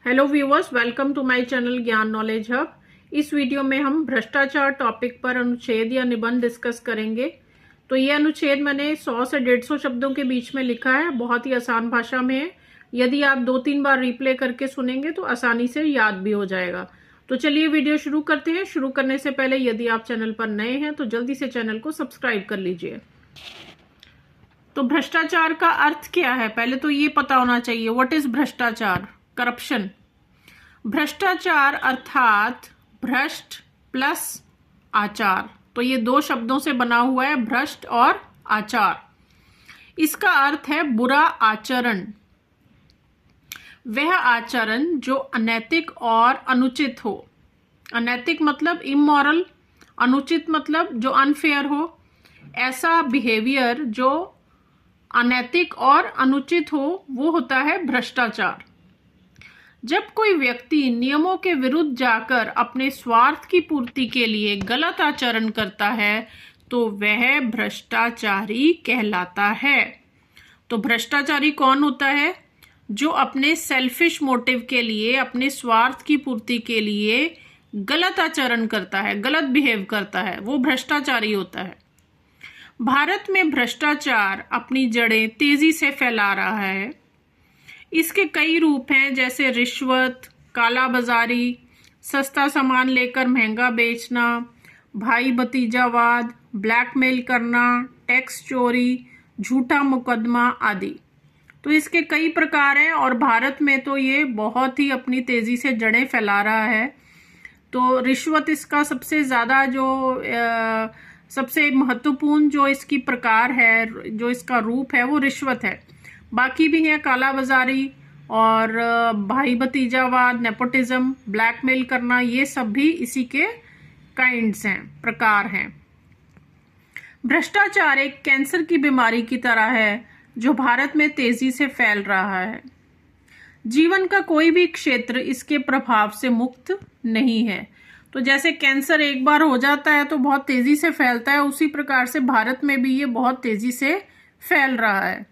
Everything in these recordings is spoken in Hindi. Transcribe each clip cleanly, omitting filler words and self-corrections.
Hello viewers, welcome to my channel Gyan Knowledge Hub. इस वीडियो में हम भ्रष्टाचार टॉपिक पर अनुच्छेद या निबंध डिस्कस करेंगे। तो ये अनुच्छेद मैंने 100 से 150 शब्दों के बीच में लिखा है, बहुत ही आसान भाषा में है। यदि आप 2-3 बार रिप्ले करके सुनेंगे तो आसानी से याद भी हो जाएगा। तो चलिए वीडियो शुरू करते हैं। शुरू करने से पहले यदि आप चैनल पर नए हैं तो जल्दी से चैनल को सब्सक्राइब कर लीजिए। तो भ्रष्टाचार का अर्थ क्या है, पहले तो ये पता होना चाहिए। व्हाट इज भ्रष्टाचार? करप्शन। भ्रष्टाचार अर्थात भ्रष्ट प्लस आचार, तो ये दो शब्दों से बना हुआ है, भ्रष्ट और आचार। इसका अर्थ है बुरा आचरण, वह आचरण जो अनैतिक और अनुचित हो। अनैतिक मतलब इमोरल, अनुचित मतलब जो अनफेयर हो। ऐसा बिहेवियर जो अनैतिक और अनुचित हो वो होता है भ्रष्टाचार। जब कोई व्यक्ति नियमों के विरुद्ध जाकर अपने स्वार्थ की पूर्ति के लिए गलत आचरण करता है तो वह भ्रष्टाचारी कहलाता है। तो भ्रष्टाचारी कौन होता है? जो अपने सेल्फिश मोटिव के लिए, अपने स्वार्थ की पूर्ति के लिए गलत आचरण करता है, गलत बिहेव करता है, वो भ्रष्टाचारी होता है। भारत में भ्रष्टाचार अपनी जड़ें तेजी से फैला रहा है। इसके कई रूप हैं, जैसे रिश्वत, काला बाजारी, सस्ता सामान लेकर महंगा बेचना, भाई भतीजावाद, ब्लैकमेल करना, टैक्स चोरी, झूठा मुकदमा आदि। तो इसके कई प्रकार हैं और भारत में तो ये बहुत ही अपनी तेजी से जड़ें फैला रहा है। तो रिश्वत इसका सबसे ज़्यादा सबसे महत्वपूर्ण जो इसकी प्रकार है, जो इसका रूप है वो रिश्वत है। बाकी भी हैं काला बाजारी और भाई भतीजावाद, नेपोटिज्म, ब्लैकमेल करना, ये सब भी इसी के काइंड्स हैं, प्रकार हैं। भ्रष्टाचार एक कैंसर की बीमारी की तरह है जो भारत में तेजी से फैल रहा है। जीवन का कोई भी क्षेत्र इसके प्रभाव से मुक्त नहीं है। तो जैसे कैंसर एक बार हो जाता है तो बहुत तेजी से फैलता है, उसी प्रकार से भारत में भी ये बहुत तेजी से फैल रहा है।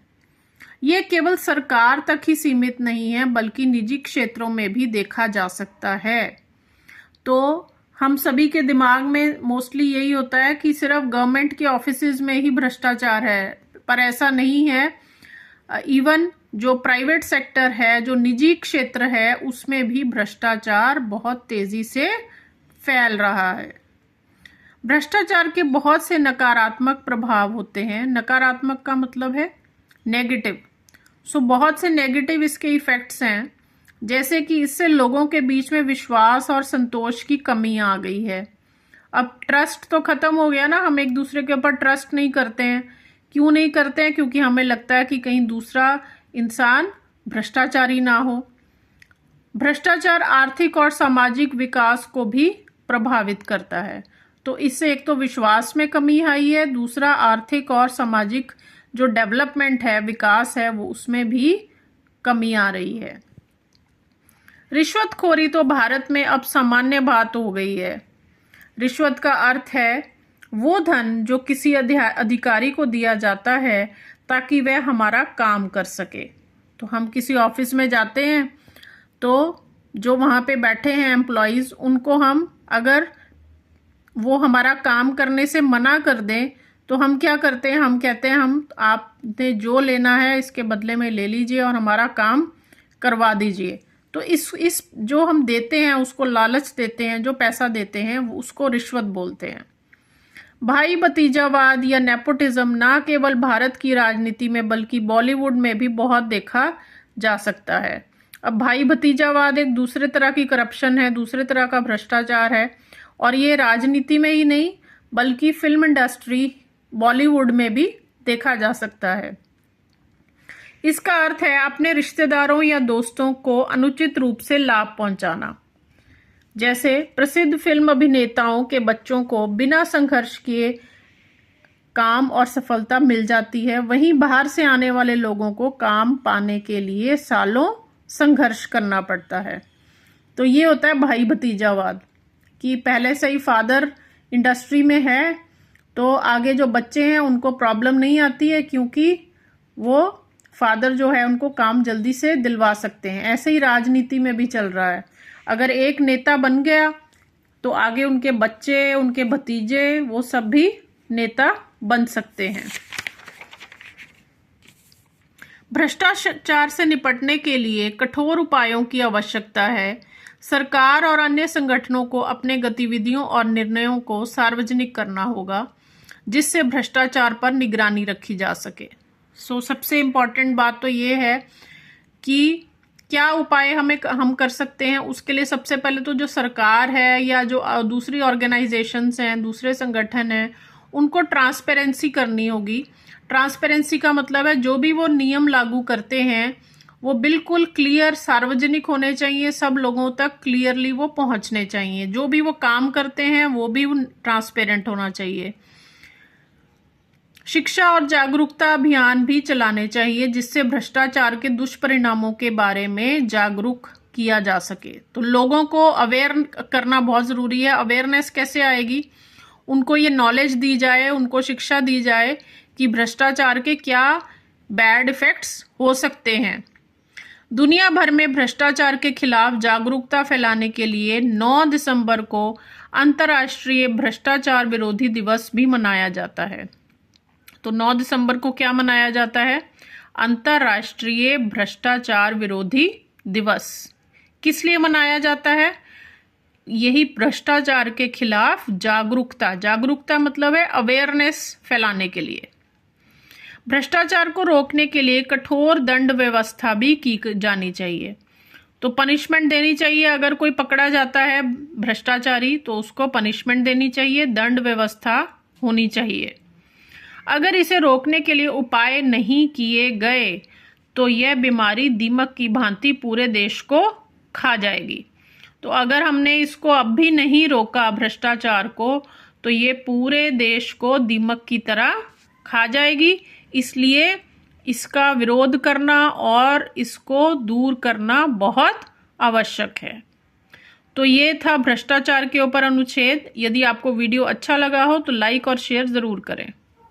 ये केवल सरकार तक ही सीमित नहीं है बल्कि निजी क्षेत्रों में भी देखा जा सकता है। तो हम सभी के दिमाग में मोस्टली यही होता है कि सिर्फ गवर्नमेंट के ऑफिसेज में ही भ्रष्टाचार है, पर ऐसा नहीं है। इवन जो प्राइवेट सेक्टर है, जो निजी क्षेत्र है, उसमें भी भ्रष्टाचार बहुत तेजी से फैल रहा है। भ्रष्टाचार के बहुत से नकारात्मक प्रभाव होते हैं। नकारात्मक का मतलब है नेगेटिव। बहुत से नेगेटिव इसके इफेक्ट्स हैं, जैसे कि इससे लोगों के बीच में विश्वास और संतोष की कमी आ गई है। अब ट्रस्ट तो खत्म हो गया ना, हम एक दूसरे के ऊपर ट्रस्ट नहीं करते हैं। क्यों नहीं करते हैं? क्योंकि हमें लगता है कि कहीं दूसरा इंसान भ्रष्टाचारी ना हो। भ्रष्टाचार आर्थिक और सामाजिक विकास को भी प्रभावित करता है। तो इससे एक तो विश्वास में कमी आई है, दूसरा आर्थिक और सामाजिक जो डेवलपमेंट है, विकास है, वो उसमें भी कमी आ रही है। रिश्वतखोरी तो भारत में अब सामान्य बात हो गई है। रिश्वत का अर्थ है वो धन जो किसी अधिकारी को दिया जाता है ताकि वह हमारा काम कर सके। तो हम किसी ऑफिस में जाते हैं तो जो वहाँ पे बैठे हैं एम्प्लॉयज़, उनको हम अगर वो हमारा काम करने से मना कर दें तो हम क्या करते हैं? हम कहते हैं हम आपने जो लेना है इसके बदले में ले लीजिए और हमारा काम करवा दीजिए। तो इस जो हम देते हैं उसको लालच देते हैं, जो पैसा देते हैं उसको रिश्वत बोलते हैं। भाई भतीजावाद या नेपोटिज्म ना केवल भारत की राजनीति में बल्कि बॉलीवुड में भी बहुत देखा जा सकता है। अब भाई भतीजावाद एक दूसरे तरह की करप्शन है, दूसरे तरह का भ्रष्टाचार है, और ये राजनीति में ही नहीं बल्कि फिल्म इंडस्ट्री, बॉलीवुड में भी देखा जा सकता है। इसका अर्थ है अपने रिश्तेदारों या दोस्तों को अनुचित रूप से लाभ पहुंचाना। जैसे प्रसिद्ध फिल्म अभिनेताओं के बच्चों को बिना संघर्ष किए काम और सफलता मिल जाती है, वहीं बाहर से आने वाले लोगों को काम पाने के लिए सालों संघर्ष करना पड़ता है। तो ये होता है भाई भतीजावाद, कि पहले से ही फादर इंडस्ट्री में है तो आगे जो बच्चे हैं उनको प्रॉब्लम नहीं आती है, क्योंकि वो फादर जो है उनको काम जल्दी से दिलवा सकते हैं। ऐसे ही राजनीति में भी चल रहा है, अगर एक नेता बन गया तो आगे उनके बच्चे, उनके भतीजे, वो सब भी नेता बन सकते हैं। भ्रष्टाचार से निपटने के लिए कठोर उपायों की आवश्यकता है। सरकार और अन्य संगठनों को अपने गतिविधियों और निर्णयों को सार्वजनिक करना होगा, जिससे भ्रष्टाचार पर निगरानी रखी जा सके। सबसे इम्पॉर्टेंट बात तो ये है कि क्या उपाय हम कर सकते हैं। उसके लिए सबसे पहले तो जो सरकार है या जो दूसरी ऑर्गेनाइजेशंस हैं, दूसरे संगठन हैं, उनको ट्रांसपेरेंसी करनी होगी। ट्रांसपेरेंसी का मतलब है जो भी वो नियम लागू करते हैं वो बिल्कुल क्लियर, सार्वजनिक होने चाहिए, सब लोगों तक क्लियरली वो पहुंचने चाहिए। जो भी वो काम करते हैं वो भी ट्रांसपेरेंट होना चाहिए। शिक्षा और जागरूकता अभियान भी चलाने चाहिए, जिससे भ्रष्टाचार के दुष्परिणामों के बारे में जागरूक किया जा सके। तो लोगों को अवेयर करना बहुत ज़रूरी है। अवेयरनेस कैसे आएगी? उनको ये नॉलेज दी जाए, उनको शिक्षा दी जाए कि भ्रष्टाचार के क्या बैड इफेक्ट्स हो सकते हैं। दुनिया भर में भ्रष्टाचार के खिलाफ जागरूकता फैलाने के लिए 9 दिसंबर को अंतर्राष्ट्रीय भ्रष्टाचार विरोधी दिवस भी मनाया जाता है। तो 9 दिसंबर को क्या मनाया जाता है? अंतर्राष्ट्रीय भ्रष्टाचार विरोधी दिवस। किस लिए मनाया जाता है? यही भ्रष्टाचार के खिलाफ जागरूकता, जागरूकता मतलब है अवेयरनेस फैलाने के लिए। भ्रष्टाचार को रोकने के लिए कठोर दंड व्यवस्था भी की जानी चाहिए। तो पनिशमेंट देनी चाहिए। अगर कोई पकड़ा जाता है भ्रष्टाचारी तो उसको पनिशमेंट देनी चाहिए, दंड व्यवस्था होनी चाहिए। अगर इसे रोकने के लिए उपाय नहीं किए गए तो यह बीमारी दीमक की भांति पूरे देश को खा जाएगी। तो अगर हमने इसको अब भी नहीं रोका भ्रष्टाचार को, तो ये पूरे देश को दीमक की तरह खा जाएगी। इसलिए इसका विरोध करना और इसको दूर करना बहुत आवश्यक है। तो ये था भ्रष्टाचार के ऊपर अनुच्छेद। यदि आपको वीडियो अच्छा लगा हो तो लाइक और शेयर ज़रूर करें।